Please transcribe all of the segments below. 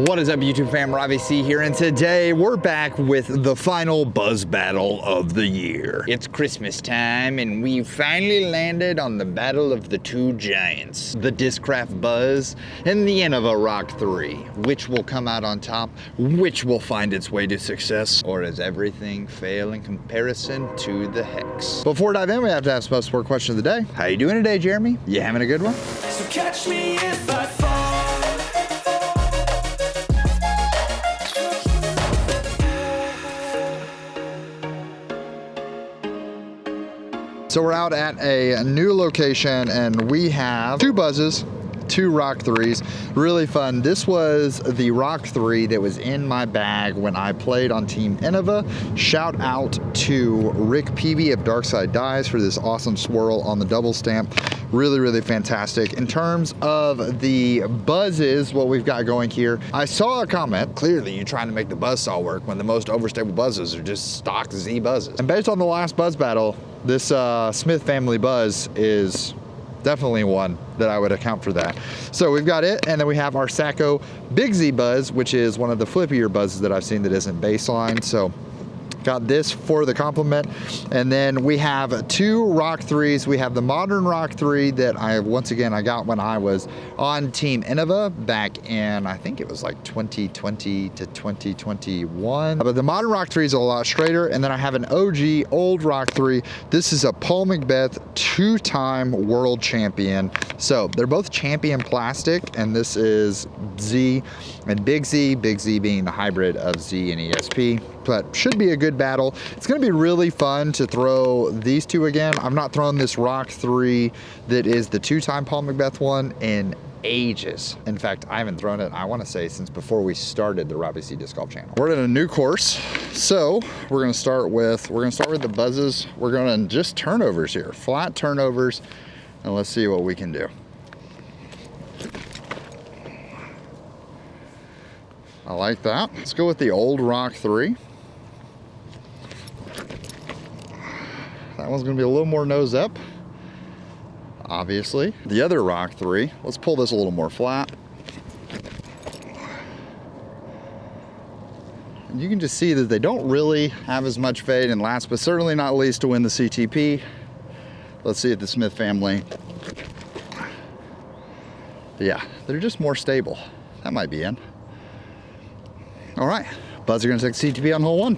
What is up, YouTube fam? Robbie C here, and today we're back with the final Buzzz Battle of the year. It's Christmas time, and we finally landed on the battle of the two giants, the Discraft Buzzz and the Innova Roc3. Which will come out on top? Which will find its way to success? Or does everything fail in comparison to the Hex? Before we dive in, we have to ask the most important question of the day. How you doing today, Jeremy? You having a good one? So catch me if I fall. So we're out at a new location and we have two Buzzes, two Roc3s, really fun. This was the Roc3 that was in my bag when I played on Team Innova. Shout out to Rick Peavy of Dark Side Dies for this awesome swirl on the double stamp. Really fantastic. In terms of the Buzzes, what we've got going here, I saw a comment, clearly you're trying to make the buzzsaw work when the most overstable Buzzes are just stock Z Buzzes. And based on the last Buzzz battle, this Smith family Buzz is definitely one that I would account for that. So we've got it, and then we have our Sacco Big Z Buzz, which is one of the flippier Buzzes that I've seen that isn't baseline. So got this for the complement. And then we have two Roc3s. We have the modern Roc3 that I got when I was on Team Innova back in, I think it was like 2020 to 2021. But the modern Roc3 is a lot straighter. And then I have an OG old Roc3. This is a Paul McBeth two-time world champion. So they're both champion plastic, and this is Z and Big Z being the hybrid of Z and ESP. But should be a good battle. It's gonna be really fun to throw these two again. I've not thrown this Roc3 that is the two-time Paul McBeth one in ages. In fact, I haven't thrown it, I wanna say, since before we started the Robbie C Disc Golf channel. We're in a new course, so we're gonna start with the Buzzes. We're gonna just turnovers here, flat turnovers, and let's see what we can do. I like that. Let's go with the old Roc3. That one's gonna be a little more nose up, obviously. The other Roc3, let's pull this a little more flat. And you can just see that they don't really have as much fade, and last but certainly not least to win the CTP. Let's see if the Smith family, yeah, they're just more stable. That might be in. All right, Buzz are gonna take CTP on hole one.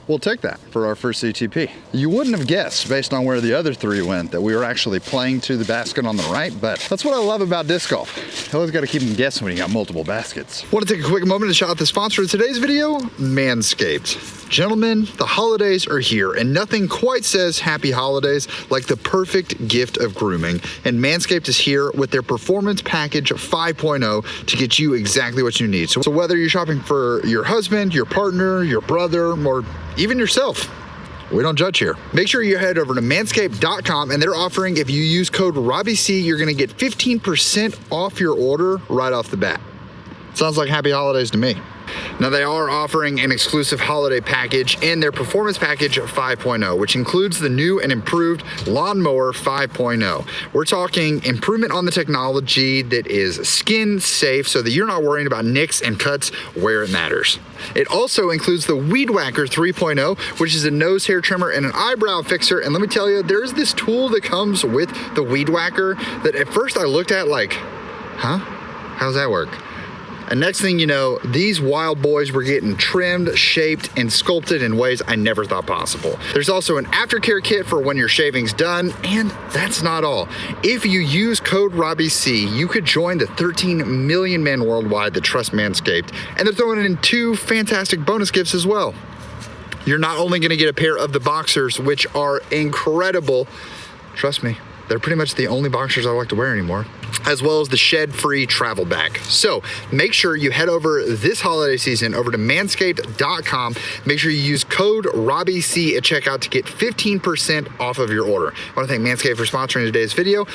We'll take that for our first CTP. You wouldn't have guessed, based on where the other three went, that we were actually playing to the basket on the right, but that's what I love about disc golf. You always gotta keep them guessing when you got multiple baskets. Want to take a quick moment to shout out the sponsor of today's video, Manscaped. Gentlemen, the holidays are here, and nothing quite says happy holidays like the perfect gift of grooming. And Manscaped is here with their Performance Package 5.0 to get you exactly what you need. So whether you're shopping for your husband, your partner, your brother, or even yourself, we don't judge here. Make sure you head over to manscaped.com, and they're offering, if you use code RobbieC, you're gonna get 15% off your order right off the bat. Sounds like happy holidays to me. Now, they are offering an exclusive holiday package in their Performance Package 5.0, which includes the new and improved Lawnmower 5.0. We're talking improvement on the technology that is skin safe so that you're not worrying about nicks and cuts where it matters. It also includes the Weed Whacker 3.0, which is a nose hair trimmer and an eyebrow fixer. And let me tell you, there's this tool that comes with the Weed Whacker that at first I looked at like, huh? How's that work? And next thing you know, these wild boys were getting trimmed, shaped, and sculpted in ways I never thought possible. There's also an aftercare kit for when your shaving's done, and that's not all. If you use code RobbieC, you could join the 13 million men worldwide that trust Manscaped, and they're throwing in two fantastic bonus gifts as well. You're not only gonna get a pair of the boxers, which are incredible, trust me, they're pretty much the only boxers I like to wear anymore, as well as the shed-free travel bag. So make sure you head over this holiday season over to manscaped.com. Make sure you use code RobbieC at checkout to get 15% off of your order. I want to thank Manscaped for sponsoring today's video,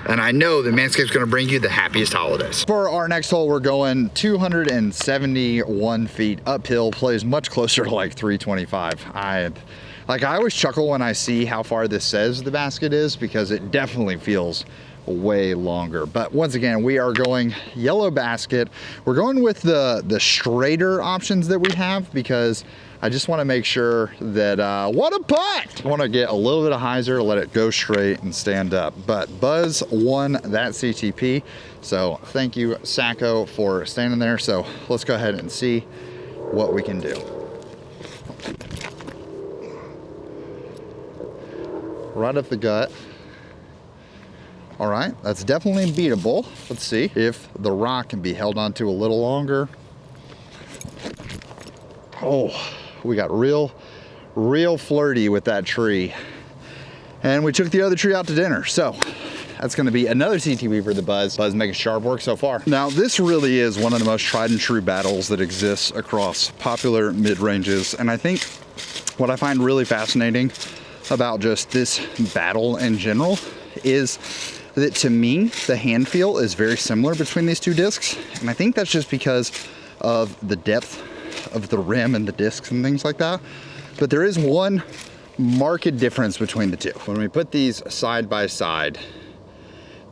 and I know that Manscaped's going to bring you the happiest holidays. For our next hole, we're going 271 feet uphill, plays much closer to like 325. I always chuckle when I see how far this says the basket is, because it definitely feels way longer. But once again, we are going yellow basket. We're going with the straighter options that we have because I just want to make sure that, what a putt! I want to get a little bit of hyzer, let it go straight and stand up. But Buzzz won that CTP. So thank you, Sacco, for standing there. So let's go ahead and see what we can do. Right up the gut. All right, that's definitely beatable. Let's see if the rock can be held onto a little longer. Oh, we got real flirty with that tree. And we took the other tree out to dinner. So that's gonna be another CTP for the Buzzz. Buzzz making sharp work so far. Now, this really is one of the most tried and true battles that exists across popular mid-ranges. And I think what I find really fascinating about just this battle in general is that, to me, the hand feel is very similar between these two discs. And I think that's just because of the depth of the rim and the discs and things like that. But there is one marked difference between the two. When we put these side by side,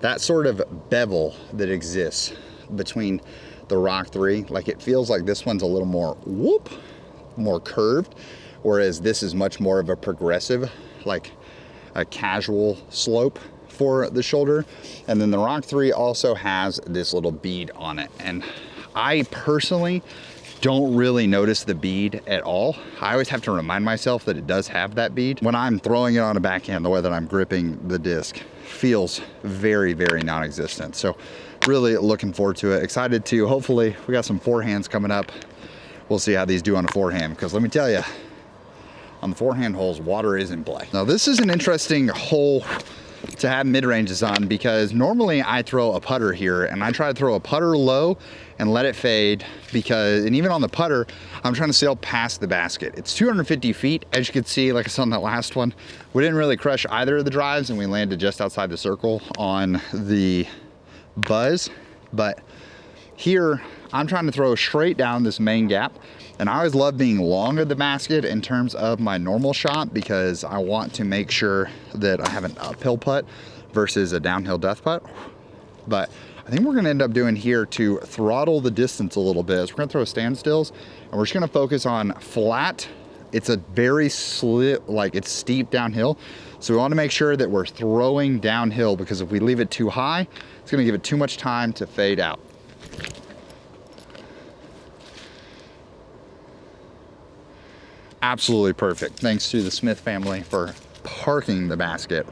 that sort of bevel that exists between the Roc3, like it feels like this one's a little more whoop, more curved, whereas this is much more of a progressive, like a casual slope for the shoulder. And then the Roc3 also has this little bead on it. And I personally don't really notice the bead at all. I always have to remind myself that it does have that bead. When I'm throwing it on a backhand, the way that I'm gripping the disc feels very, very non-existent. So really looking forward to it. Excited to, hopefully, we got some forehands coming up. We'll see how these do on a forehand, because let me tell you, on the forehand holes, water is in play. Now this is an interesting hole to have mid-ranges on, because normally I throw a putter here and I try to throw a putter low and let it fade, because, and even on the putter, I'm trying to sail past the basket. It's 250 feet, as you can see, like I saw on that last one. We didn't really crush either of the drives and we landed just outside the circle on the Buzzz. But here, I'm trying to throw straight down this main gap. And I always love being long of the basket in terms of my normal shot, because I want to make sure that I have an uphill putt versus a downhill death putt. But I think we're gonna end up doing here to throttle the distance a little bit is we're gonna throw standstills and we're just gonna focus on flat. It's a very like it's steep downhill. So we wanna make sure that we're throwing downhill, because if we leave it too high, it's gonna give it too much time to fade out. Absolutely perfect. Thanks to the Smith family for parking the basket.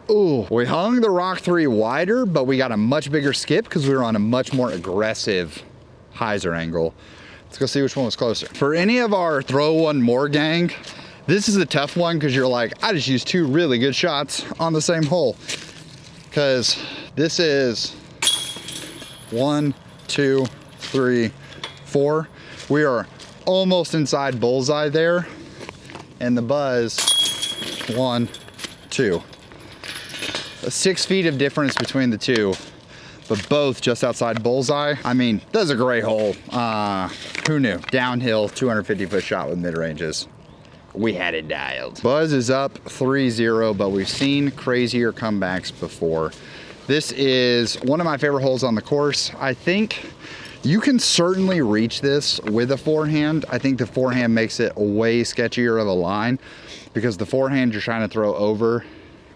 Ooh, we hung the Roc3 wider, but we got a much bigger skip because we were on a much more aggressive hyzer angle. Let's go see which one was closer. For any of our throw one more gang, this is a tough one because you're like, I just used two really good shots on the same hole. Because this is 1, 2, 3, 4. We are almost inside bullseye there. And the Buzzz, 1, 2. 6 feet of difference between the two, but both just outside bullseye. I mean, that's a great hole. Who knew? Downhill, 250-foot shot with mid-ranges. We had it dialed. Buzzz is up 3-0, but we've seen crazier comebacks before. This is one of my favorite holes on the course. I think you can certainly reach this with a forehand. I think the forehand makes it way sketchier of a line, because the forehand you're trying to throw over,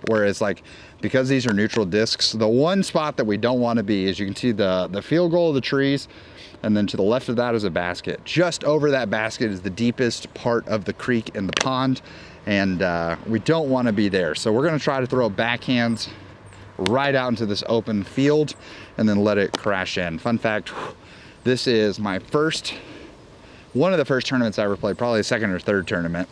whereas like, because these are neutral discs, the one spot that we don't want to be is, you can see the field goal of the trees, and then to the left of that is a basket. Just over that basket is the deepest part of the creek in the pond, and we don't want to be there. So we're going to try to throw backhands right out into this open field and then let it crash in. Fun fact, this is my one of the first tournaments I ever played, probably the second or third tournament,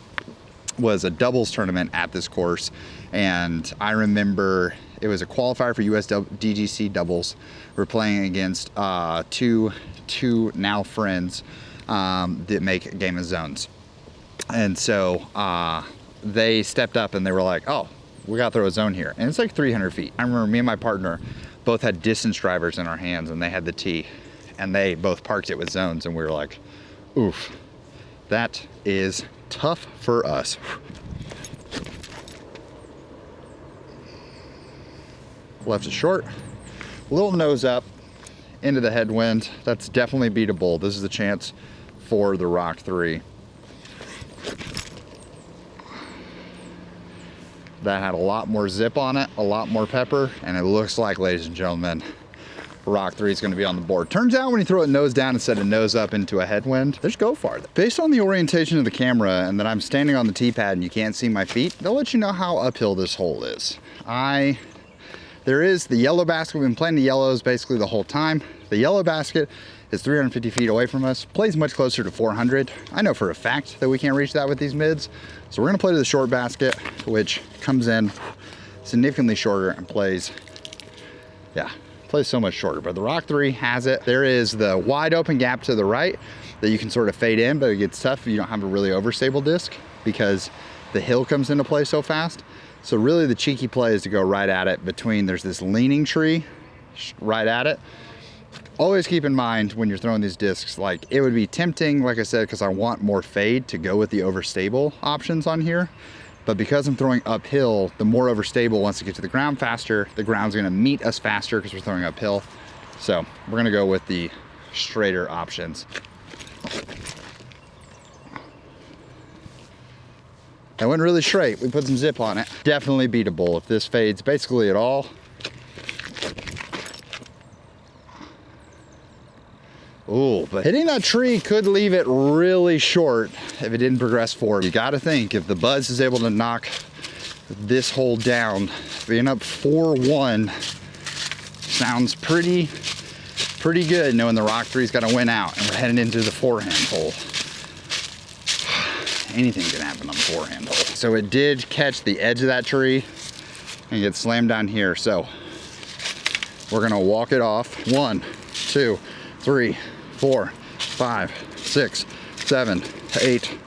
was a doubles tournament at this course. And I remember it was a qualifier for US DGC doubles. We're playing against two now friends that make Game of Zones. And so they stepped up and they were like, oh, we gotta throw a zone here. And it's like 300 feet. I remember me and my partner both had distance drivers in our hands, and they had the tee, and they both parked it with zones, and we were like, oof, that is tough for us. left is short. Little nose up into the headwind. That's definitely beatable. This is the chance for the Roc3. That had a lot more zip on it, a lot more pepper, and it looks like, ladies and gentlemen, Roc3 is going to be on the board. Turns out when you throw it nose down instead of nose up into a headwind, just go farther. Based on the orientation of the camera and that I'm standing on the tee pad and you can't see my feet, they'll let you know how uphill this hole is. There is the yellow basket. We've been playing the yellows basically the whole time. The yellow basket is 350 feet away from us, plays much closer to 400. I know for a fact that we can't reach that with these mids. So we're gonna play to the short basket, which comes in significantly shorter and plays so much shorter. But the Roc3 has it. There is the wide open gap to the right that you can sort of fade in, but it gets tough if you don't have a really overstable disc because the hill comes into play so fast. So really the cheeky play is to go right at it between, there's this leaning tree right at it. Always keep in mind when you're throwing these discs, like it would be tempting, like I said, because I want more fade to go with the overstable options on here. But because I'm throwing uphill, the more overstable wants to get to the ground faster. The ground's gonna meet us faster because we're throwing uphill. So we're gonna go with the straighter options. That went really straight. We put some zip on it. Definitely beatable if this fades basically at all. Ooh, but hitting that tree could leave it really short if it didn't progress forward. You gotta think, if the Buzzz is able to knock this hole down, being up 4-1 sounds pretty good knowing the Roc3's gotta win out and we're heading into the forehand hole. Anything can happen on the forehand hole. So it did catch the edge of that tree and get slammed down here. So we're gonna walk it off. 1, 2, 3, 4, 5, 6, 7, 8,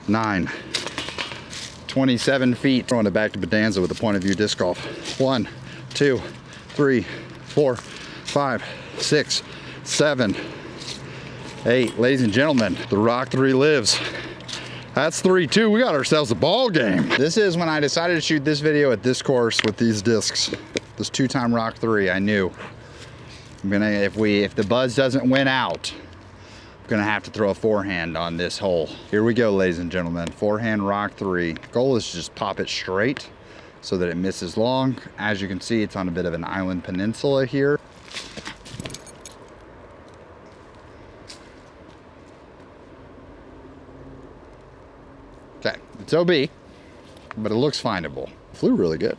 9, 27 feet. Throwing it back to Bonanza with a point of view disc golf. 1, 2, 3, 4, 5, 6, 7, 8. Ladies and gentlemen, the Roc3 lives. That's 3-2. We got ourselves a ball game. This is when I decided to shoot this video at this course with these discs. This 2-time Roc3, I knew. If the Buzzz doesn't win out, I'm gonna have to throw a forehand on this hole. Here we go, ladies and gentlemen. Forehand Roc3. Goal is to just pop it straight so that it misses long. As you can see, it's on a bit of an island peninsula here. Okay, it's OB, but it looks findable. Flew really good.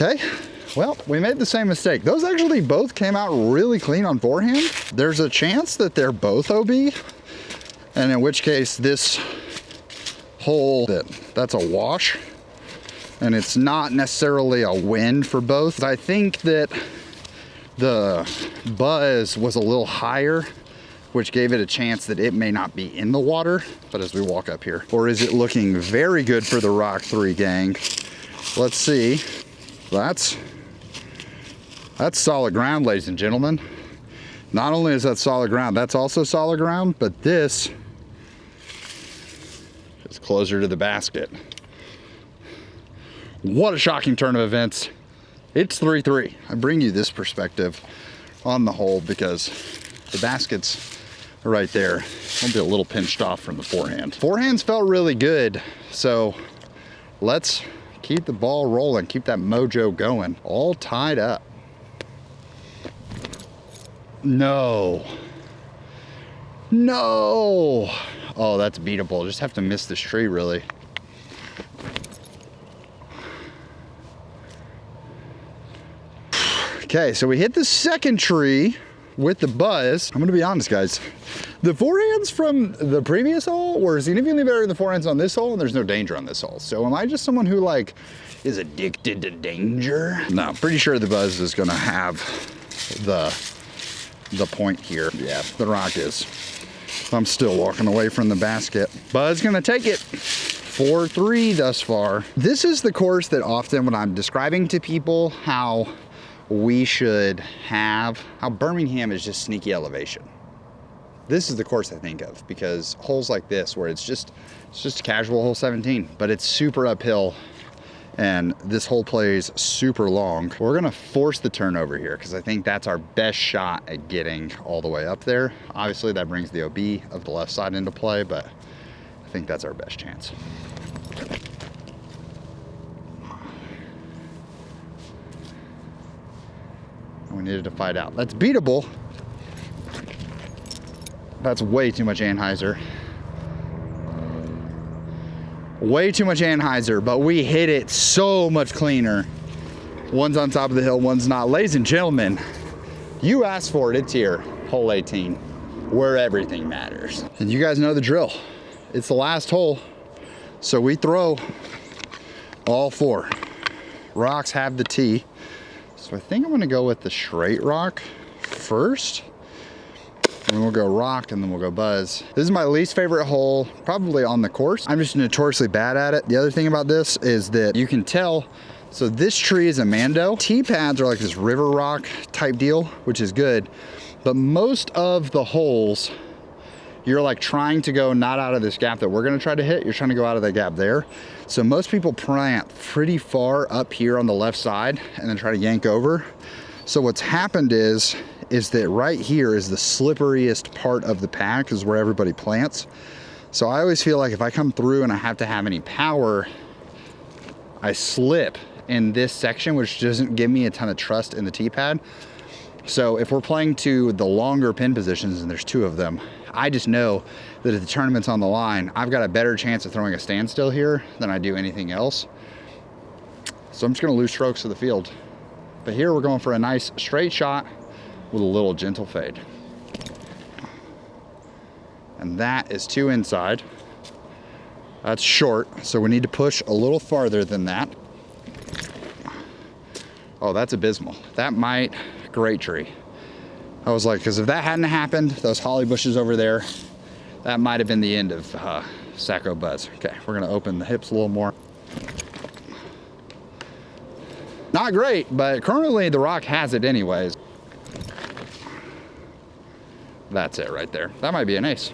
Okay, well, we made the same mistake. Those actually both came out really clean on forehand. There's a chance that they're both OB, and in which case this hole, that's a wash, and it's not necessarily a win for both. I think that the Buzzz was a little higher, which gave it a chance that it may not be in the water, but as we walk up here. Or is it looking very good for the Roc3 gang? Let's see. That's solid ground, ladies and gentlemen. Not only is that solid ground, that's also solid ground, but this is closer to the basket. What a shocking turn of events. It's 3-3. I bring you this perspective on the hole because the basket's right there. I'll be a little pinched off from the forehand. Forehands felt really good, so let's keep the ball rolling, keep that mojo going. All tied up. No. No. Oh, that's beatable. Just have to miss this tree, really. Okay, so we hit the second tree with the Buzzz. I'm gonna be honest, guys. The forehands from the previous hole were significantly better than the forehands on this hole, and there's no danger on this hole. So am I just someone who like is addicted to danger? No, pretty sure the Buzzz is gonna have the point here. Yeah, the Roc is. I'm still walking away from the basket. Buzzz gonna take it. 4-3 thus far. This is the course that often when I'm describing to people how we should have, how Birmingham is just sneaky elevation. This is the course I think of, because holes like this where it's just a casual hole 17, but it's super uphill and this hole plays super long. We're gonna force the turn over here because I think that's our best shot at getting all the way up there. Obviously that brings the OB of the left side into play, but I think that's our best chance. We needed to fight out. That's beatable. That's way too much Anheuser. Way too much Anheuser, but we hit it so much cleaner. One's on top of the hill, one's not. Ladies and gentlemen, you asked for it, it's here. Hole 18, where everything matters. And you guys know the drill. It's the last hole, so we throw all 4. Rocks have the tee. So I think I'm gonna go with the straight rock first. And then we'll go rock and then we'll go buzz. This is my least favorite hole, probably on the course. I'm just notoriously bad at it. The other thing about this is that you can tell, so this tree is a Mando. Tee pads are like this river rock type deal, which is good. But most of the holes, you're like trying to go not out of this gap that we're gonna try to hit, you're trying to go out of the gap there. So most people plant pretty far up here on the left side and then try to yank over. So what's happened is that right here is the slipperiest part of the pack, is where everybody plants. So I always feel like if I come through and I have to have any power, I slip in this section, which doesn't give me a ton of trust in the tee pad. So if we're playing to the longer pin positions, and there's 2 of them, I just know that if the tournament's on the line, I've got a better chance of throwing a standstill here than I do anything else. So I'm just gonna lose strokes to the field. But here we're going for a nice straight shot with a little gentle fade. And that is 2 inside. That's short, so we need to push a little farther than that. Oh, that's abysmal. That might, great tree. I was like, because if that hadn't happened, those holly bushes over there, that might have been the end of Sacco Buzz. Okay, we're gonna open the hips a little more. Not great, but currently the rock has it anyways. That's it right there. That might be an ace.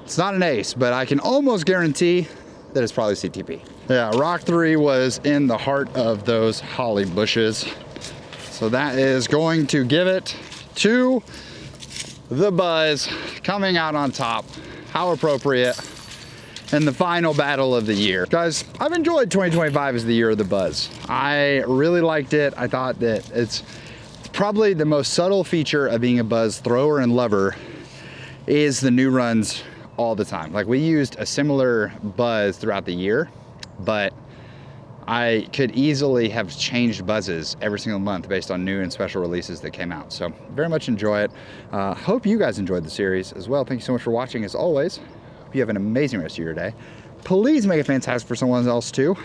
It's not an ace, but I can almost guarantee that it's probably CTP. Yeah, Roc3 was in the heart of those holly bushes. So that is going to give it to the Buzzz, coming out on top. How appropriate. And the final battle of the year. Guys, I've enjoyed 2025 as the year of the Buzzz. I really liked it. I thought that it's probably the most subtle feature of being a Buzzz thrower and lover is the new runs all the time. Like, we used a similar Buzzz throughout the year, but I could easily have changed Buzzes every single month based on new and special releases that came out. So very much enjoy it. Hope you guys enjoyed the series as well. Thank you so much for watching as always. Hope you have an amazing rest of your day. Please make it fantastic for someone else too.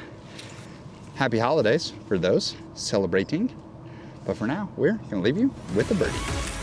Happy holidays for those celebrating. But for now, we're gonna leave you with a birdie.